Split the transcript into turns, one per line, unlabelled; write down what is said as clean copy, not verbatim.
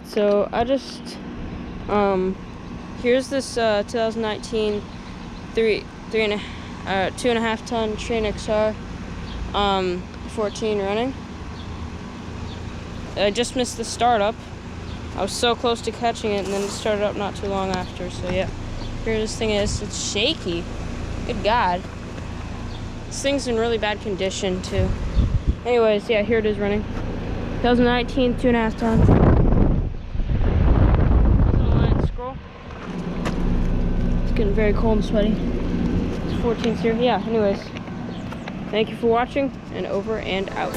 So I just here's this 2019 2.5 ton Trane XR14 running. I just missed the startup. I was so close to catching it, and then it started up not too long after. So yeah, here this thing is. It's shaky. Good God. This thing's in really bad condition too. Anyways, yeah, here it is running. 2019 2.5 ton. Scroll. It's getting very cold and sweaty. It's 14th here. Yeah. Anyways, thank you for watching, and over and out.